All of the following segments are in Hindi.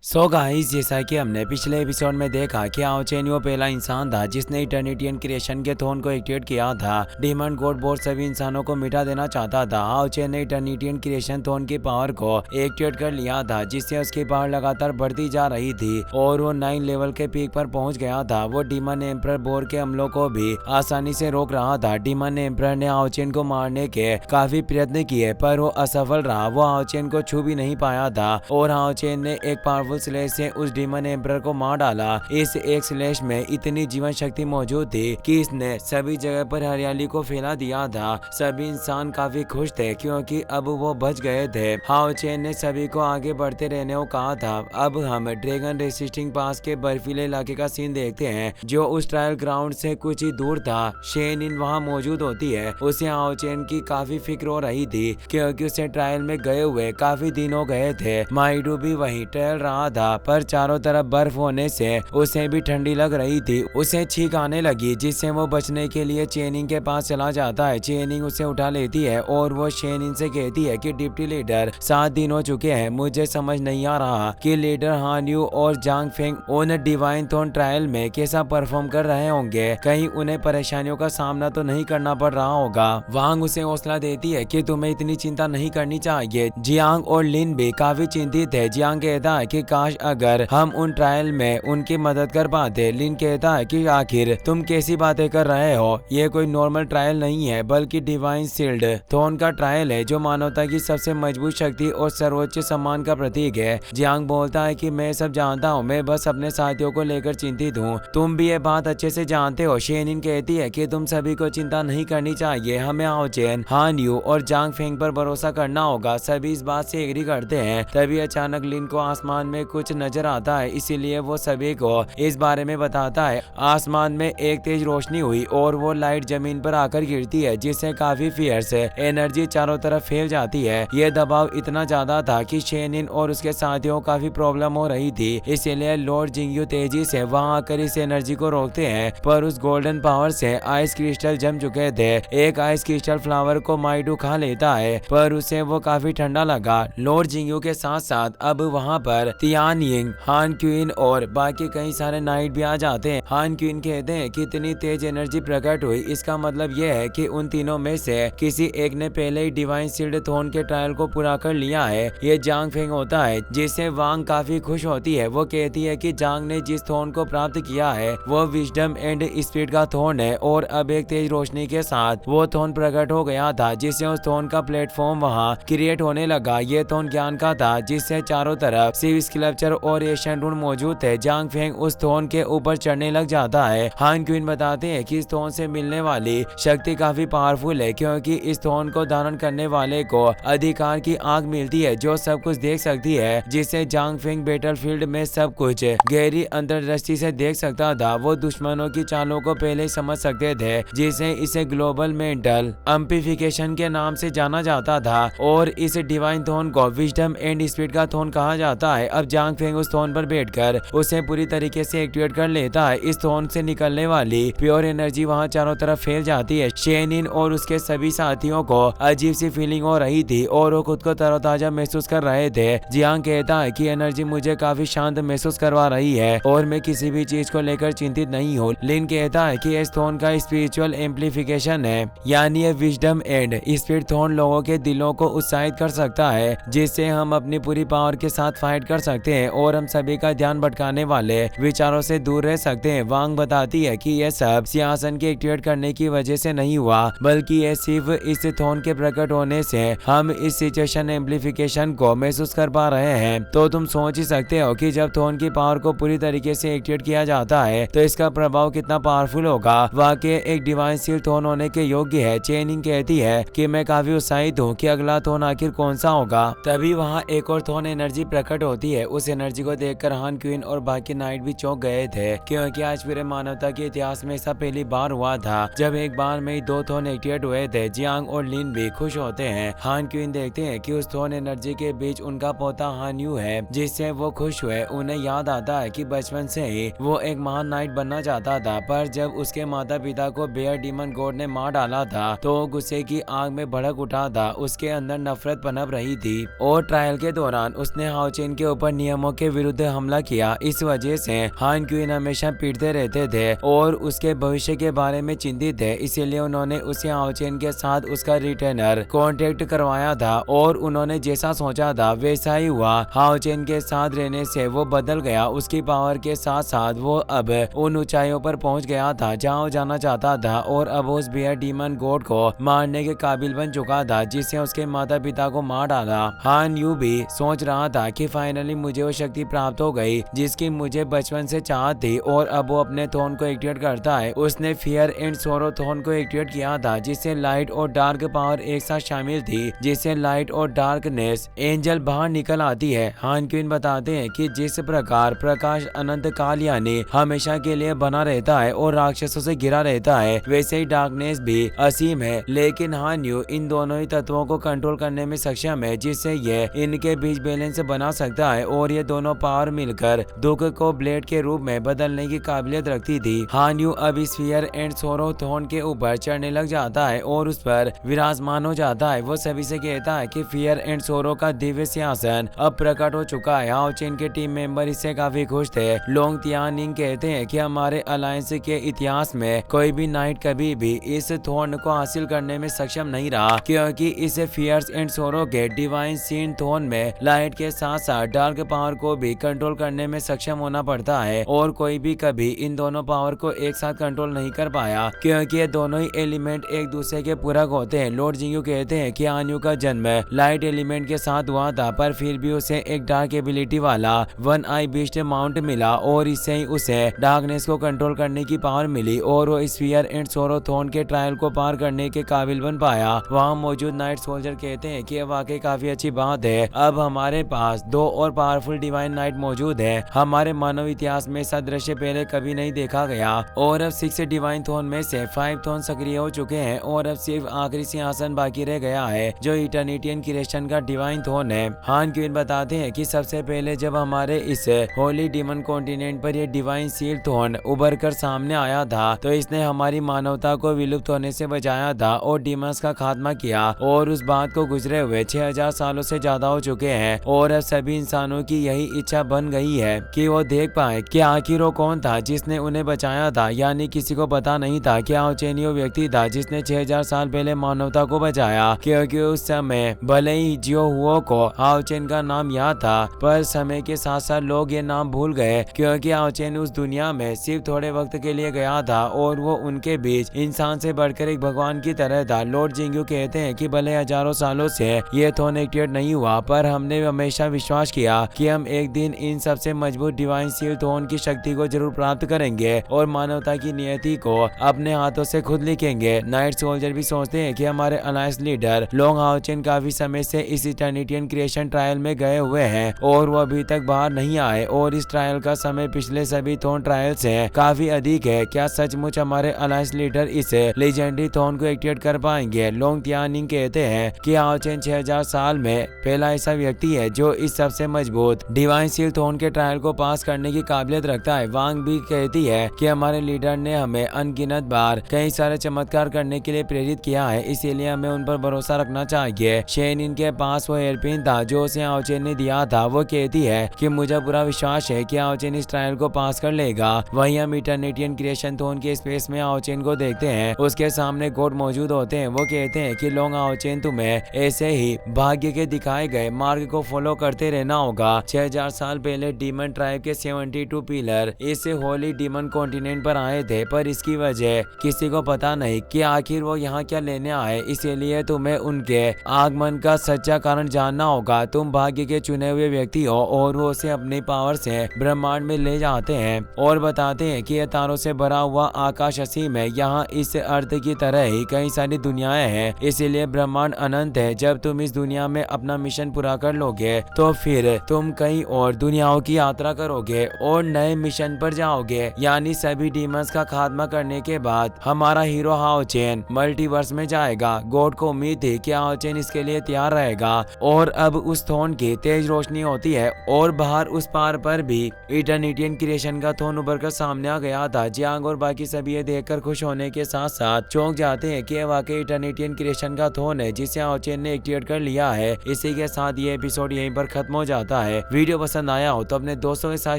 सो गाइस, जैसा कि हमने पिछले एपिसोड में देखा कि आओ चेन वो पहला इंसान था जिसने इटर्निटियन क्रिएशन के थ्रोन को एक्टिवेट किया था। डिमन गॉड बोर्ड सभी इंसानों को मिटा देना चाहता था। आओ चेन ने इटर्निटियन क्रिएशन थ्रोन की पावर को एक्टिवेट कर लिया था, जिससे उसकी पावर लगातार बढ़ती जा रही थी और वो 9 लेवल के पीक पर पहुंच गया था। वो डिमन एम्परर बोर के हमलों को भी आसानी से रोक रहा था। डिमन एम्परर ने आओ चेन को मारने के काफी प्रयत्न किए, पर वो असफल रहा। वो आओ चेन को छू भी नहीं पाया था और आओ चेन ने एक पावरफुल स्लैश से उस डिमन एम्परर को मार डाला। इस एक स्लैश में इतनी जीवन शक्ति मौजूद थी कि इसने सभी जगह पर हरियाली को फैला दिया था। सभी इंसान काफी खुश थे क्योंकि अब वो बच गए थे। हाओ चेन ने सभी को आगे बढ़ते रहने को कहा था। अब हम ड्रैगन रेसिस्टिंग पास के बर्फीले इलाके का सीन देखते हैं, जो उस ट्रायल ग्राउंड से कुछ ही दूर था। शेन इन वहाँ मौजूद होती है। उसे हाओ चेन की काफी फिक्र हो रही थी क्योंकि उसे ट्रायल में गए हुए काफी दिन हो गए थे। माइडू भी वहीं टहल रहा था, पर चारों तरफ बर्फ होने से उसे भी ठंडी लग रही थी। उसे छींक आने लगी, जिससे वो बचने के लिए चेनिंग के पास चला जाता है। चेनिंग उसे उठा लेती है और वो शेनिन से कहती है कि डिप्टी लीडर 7 दिन हो चुके हैं। मुझे समझ नहीं आ रहा कि लीडर हान यू और जांग फेंग उन डिवाइन थ्रोन ट्रायल में कैसा परफॉर्म कर रहे होंगे। कहीं उन्हें परेशानियों का सामना तो नहीं करना पड़ रहा होगा। वांग उसे हौसला देती है कि तुम्हें इतनी चिंता नहीं करनी चाहिए। जियांग और लिन भी काफी चिंतित है। जियांग कहता है कि काश अगर हम उन ट्रायल में उनकी मदद कर पाते। लिन कहता है कि आखिर तुम कैसी बातें कर रहे हो, ये कोई नॉर्मल ट्रायल नहीं है बल्कि डिवाइन शील्ड थ्रोन का ट्रायल है, जो मानवता की सबसे मजबूत शक्ति और सर्वोच्च सम्मान का प्रतीक है। जियांग बोलता है कि मैं सब जानता हूँ, मैं बस अपने साथियों को लेकर चिंतित हूँ। तुम भी ये बात अच्छे से जानते हो। शेनिन कहती है कि तुम सभी को चिंता नहीं करनी चाहिए, हमें आओ चेन, हान यू और जांग फेंग पर भरोसा करना होगा। सभी इस बात से एग्री करते हैं। तभी अचानक लिन को आसमान में कुछ नजर आता है, इसीलिए वो सभी को इस बारे में बताता है। आसमान में एक तेज रोशनी हुई और वो लाइट जमीन पर आकर गिरती है, जिससे काफी फियर्स एनर्जी चारों तरफ फैल जाती है। ये दबाव इतना ज्यादा था कि शेनिन और उसके साथियों को काफी प्रॉब्लम हो रही थी, इसीलिए लॉर्ड जिंगयू तेजी से वहां आकर इस एनर्जी को रोकते हैं। पर उस गोल्डन पावर से आइस क्रिस्टल जम चुके थे। एक आइस क्रिस्टल फ्लावर को माइडू खा लेता है, पर उसे वो काफी ठंडा लगा। लॉर्ड जिंगयू के साथ साथ अब वहाँ पर तियान यिंग, हान क्वीन और बाकी कई सारे नाइट भी आ जाते हैं। हान क्वीन कहते हैं कि इतनी तेज एनर्जी प्रकट हुई, इसका मतलब यह है कि उन तीनों में से किसी एक ने पहले ही डिवाइन शील्ड थ्रोन के ट्रायल को पूरा कर लिया है। ये जांग फेंग होता है, जिससे वांग काफी खुश होती है। वो कहती है कि जांग ने जिस थ्रोन को प्राप्त किया है वो विजडम एंड स्पीड का थ्रोन है और अब एक तेज रोशनी के साथ वो थ्रोन प्रकट हो गया था, जिससे उस थ्रोन का प्लेटफॉर्म वहाँ क्रिएट होने लगा। ये थ्रोन ज्ञान का था, जिससे चारों तरफ शिव स्कल्पचर और एशियन रून मौजूद थे। जांग फेंग उस थ्रोन के ऊपर चढ़ने लग जाता है। हान क्वीन बताते हैं कि इस थ्रोन से मिलने वाली शक्ति काफी पावरफुल है, क्योंकि इस थ्रोन को धारण करने वाले को अधिकार की आंख मिलती है, जो सब कुछ देख सकती है, जिससे जांग फेंग बैटलफील्ड में सब कुछ गहरी अंतर्दृष्टि से देख सकता था। वो दुश्मनों की चालों को पहले ही समझ सकते थे, जिसे इसे ग्लोबल मेंटल एम्प्लीफिकेशन के नाम से जाना जाता था और इस डिवाइन थ्रोन को विजडम एंड स्पीड का थ्रोन कहा जाता है। अब जांग फेंग उस थ्रोन पर बैठकर उसे पूरी तरीके से एक्टिवेट कर लेता है। इस थ्रोन से निकलने वाली प्योर एनर्जी वहां चारों तरफ फैल जाती है। शेनिन और उसके सभी साथियों को अजीब सी फीलिंग हो रही थी और वो खुद को तरोताजा महसूस कर रहे थे। जियांग कहता है कि एनर्जी मुझे काफी शांत महसूस करवा रही है और मैं किसी भी चीज को लेकर चिंतित नहीं हूँ। लिन कहता है कि इस थ्रोन का स्पिरिचुअल एम्प्लीफिकेशन है, यानी ये विजडम एंड स्पीड थ्रोन लोगों के दिलों को उत्साहित कर सकता है, जिससे हम अपनी पूरी पावर के साथ फाइट कर सकते हैं और हम सभी का ध्यान भटकाने वाले विचारों से दूर रह सकते हैं। वांग बताती है कि यह सब सिंहासन के एक्टिवेट करने की वजह से नहीं हुआ, बल्कि यह सिर्फ इस थ्रोन के प्रकट होने से हम इस सिचुएशन एम्प्लीफिकेशन को महसूस कर पा रहे हैं। तो तुम सोच ही सकते हो कि जब थ्रोन की पावर को पूरी तरीके से एक्टिवेट किया जाता है तो इसका प्रभाव कितना पावरफुल होगा। वाकई एक डिवाइन शील्ड थ्रोन होने के योग्य है। चेनिंग कहती है कि मैं काफी उत्साहित हूँ कि अगला थ्रोन आखिर कौन सा होगा। तभी वहाँ एक और थ्रोन एनर्जी प्रकट होती है। उस एनर्जी को देखकर हान क्वीन और बाकी नाइट भी चौंक गए थे, क्योंकि आज पूरे मानवता के इतिहास में ऐसा पहली बार हुआ था जब एक बार में ही 2 थ्रोन एक्टिवेट हुए थे। जियांग और लिन भी खुश होते हैं। हान क्वीन देखते हैं कि उस थ्रोन एनर्जी के बीच उनका पोता हान यू है, जिससे वो खुश हुए। उन्हें याद आता है कि बचपन से ही वो एक महान नाइट बनना चाहता था, पर जब उसके माता पिता को बेयर डिमन गॉड ने मार डाला था तो गुस्से की आग में भड़क उठा था। उसके अंदर नफरत पनप रही थी और ट्रायल के दौरान उसने हाओ चेन के ऊपर पर नियमों के विरुद्ध हमला किया। इस वजह से हान क्विन हमेशा पीटते रहते थे और उसके भविष्य के बारे में चिंतित थे, इसीलिए उन्होंने उसे हाओ चेन के साथ उसका रिटेनर कॉन्ट्रैक्ट करवाया था और उन्होंने जैसा सोचा था वैसा ही हुआ। हाओ चेन के साथ रहने से वो बदल गया, उसकी पावर के साथ साथ वो अब उन ऊंचाइयों पर पहुंच गया था जहां वो जाना चाहता था और अब उस बियर डीमन गॉड को मारने के काबिल बन चुका था जिससे उसके माता पिता को मार डाला। हान यू भी सोच रहा था कि फाइनली मुझे वो शक्ति प्राप्त हो गई जिसकी मुझे बचपन से चाहत थी और अब वो अपने थोन को एक्टिवेट करता है। उसने फियर एंड सोरो थोन को एक्टिवेट किया था जिससे लाइट और डार्क पावर एक साथ शामिल थी, जिससे लाइट और डार्कनेस एंजल बाहर निकल आती है। हान क्विन बताते हैं कि जिस प्रकार प्रकाश अनंत काल यानी हमेशा के लिए बना रहता है और राक्षसों से घिरा रहता है, वैसे ही डार्कनेस भी असीम है, लेकिन हान यू इन दोनों ही तत्वों को कंट्रोल करने में सक्षम है जिससे ये इनके बीच बैलेंस बना सकता है और ये दोनों पावर मिलकर दुख को ब्लेड के रूप में बदलने की काबिलियत रखती थी। हान यू अब इस फियर एंड सोरो थोन के ऊपर चढ़ने लग जाता है और उस पर विराजमान हो जाता है। वो सभी से कहता है कि फियर एंड सोरो का दिव्य सिंहासन अब प्रकट हो चुका है। हाओ चेन के टीम मेंबर इससे काफी खुश थे। लोंग तियानिंग कहते हैं कि हमारे अलायंस के इतिहास में कोई भी नाइट कभी भी इस थोन को हासिल करने में सक्षम नहीं रहा, क्योंकि इस फियर्स एंड सोरो के डिवाइन सीन थोन में लाइट के साथ साथ डार्क पावर को भी कंट्रोल करने में सक्षम होना पड़ता है और कोई भी कभी इन दोनों पावर को एक साथ कंट्रोल नहीं कर पाया, क्योंकि ये दोनों ही एलिमेंट एक दूसरे के पूरक होते हैं। लॉर्ड जिंगू कहते हैं कि हान यू का जन्म लाइट एलिमेंट के साथ हुआ था, पर फिर भी उसे एक डार्क एबिलिटी वाला वन आई बीस्ट माउंट मिला और इससे ही उसे डार्कनेस को कंट्रोल करने की पावर मिली और वो इस फियर एंड सोरो थोन के ट्रायल को पार करने के काबिल बन पाया। वहाँ मौजूद नाइट सोल्जर कहते हैं कि यह वाकई काफी अच्छी बात है, अब हमारे पास 2 और पावरफुल डिवाइन नाइट मौजूद है। हमारे मानव इतिहास में ऐसा दृश्य पहले कभी नहीं देखा गया और अब 6 डिवाइन थोन में से 5 थोन सक्रिय हो चुके हैं और अब सिर्फ आखिरी सिंहासन बाकी रह गया है जो इटर्निटी क्रिएशन का डिवाइन थोन है। हान क्विन बताते हैं कि सबसे पहले जब हमारे इस होली डीमन कॉन्टिनेंट पर यह डिवाइन सील थोन उभर कर सामने आया था तो इसने हमारी मानवता को विलुप्त होने से बचाया था और डीमंस का खात्मा किया और उस बात को गुजरे हुए 6000 सालों से ज्यादा हो चुके हैं और अब सभी इंसानों की यही इच्छा बन गई है कि वो देख पाए कि आखिर वो कौन था जिसने उन्हें बचाया था। यानी किसी को पता नहीं था कि हाओ चेन वो व्यक्ति था जिसने 6000 साल पहले मानवता को बचाया, क्योंकि उस समय भले ही जियो हुओ को हाओ चेन का नाम याद था पर समय के साथ साथ लोग ये नाम भूल गए, क्योंकि हाओ चेन उस दुनिया में सिर्फ थोड़े वक्त के लिए गया था और वो उनके बीच इंसान से बढ़कर एक भगवान की तरह था। लॉर्ड जिंगू कहते हैं कि भले हजारों सालों से ये थोन एक्टिवेट नहीं हुआ पर हमने हमेशा विश्वास किया कि हम एक दिन इन सबसे मजबूत डिवाइन सील थोन की शक्ति को जरूर प्राप्त करेंगे और मानवता की नियति को अपने हाथों से खुद लिखेंगे। नाइट सोल्जर भी सोचते हैं कि हमारे अलायंस लीडर लोंग हाओ चेन काफी समय से इस इटर्निटियन क्रिएशन ट्रायल में गए हुए हैं और वो अभी तक बाहर नहीं आए और इस ट्रायल का समय पिछले सभी थोन ट्रायल से काफी अधिक है। क्या सचमुच हमारे अलायंस लीडर इस लेजेंडरी थोन को एक्टिवेट कर पाएंगे? लोंग तियानिंग कहते हैं कि हाओ चेन 6000 साल में पहला ऐसा व्यक्ति है जो इस सबसे मजबूत डिवाइन सील थोन के ट्रायल को पास करने की काबिलियत रखता है। वांग भी कहती है कि हमारे लीडर ने हमें अनगिनत बार कई सारे चमत्कार करने के लिए प्रेरित किया है, इसीलिए हमें उन पर भरोसा रखना चाहिए। शेन इनके पास वो एयरपिन था जो उसे हाओ चेन ने दिया था। वो कहती है कि मुझे पूरा विश्वास है कि हाओ चेन इस ट्रायल को पास कर लेगा। वहीं हम इटर्निटियन क्रिएशन थोन के स्पेस में हाओ चेन को देखते हैं, उसके सामने गॉड मौजूद होते हैं। वो कहते हैं कि लोंग हाओ चेन तुम्हें ऐसे ही भाग्य के दिखाए गए मार्ग को फॉलो करते रहना होगा। 6000 साल पहले डीमन ट्राइब के 72 पिलर इस होली डीमन कॉन्टिनेंट पर आए थे, पर इसकी वजह किसी को पता नहीं कि आखिर वो यहाँ क्या लेने आए, इसीलिए तुम्हें उनके आगमन का सच्चा कारण जानना होगा। तुम भाग्य के चुने हुए व्यक्ति हो और वो उसे अपनी पावर से ब्रह्मांड में ले जाते हैं और बताते हैं कि यह तारों से भरा हुआ आकाश असीम है। यहाँ इस अर्थ की तरह ही कई सारी दुनियाएं हैं, इसीलिए ब्रह्मांड अनंत है। जब तुम इस दुनिया में अपना मिशन पूरा कर लोगे तो फिर तुम कई और दुनियाओं की यात्रा करोगे और नए मिशन पर जाओगे। यानी सभी डीमंस का खात्मा करने के बाद हमारा हीरो हाओ चेन मल्टीवर्स में जाएगा। गॉड को उम्मीद थी कि हाओ चेन इसके लिए तैयार रहेगा और अब उस थोन की तेज रोशनी होती है और बाहर उस पार पर भी इटर्निटियन क्रिएशन का थोन उभर कर सामने आ गया था। जियांग और बाकी सभी ये देखकर खुश होने के साथ साथ चौंक जाते हैं कि यह वाकई इटर्निटियन क्रिएशन का थोन है जिसे हाओ चेन ने एक्टिवेट कर लिया है। इसी के साथ ये एपिसोड यहीं पर खत्म हो जाता है। है। वीडियो पसंद आया हो तो अपने दोस्तों के साथ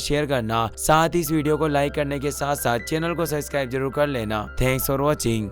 शेयर करना, साथ ही इस वीडियो को लाइक करने के साथ साथ चैनल को सब्सक्राइब जरूर कर लेना। Thanks for watching.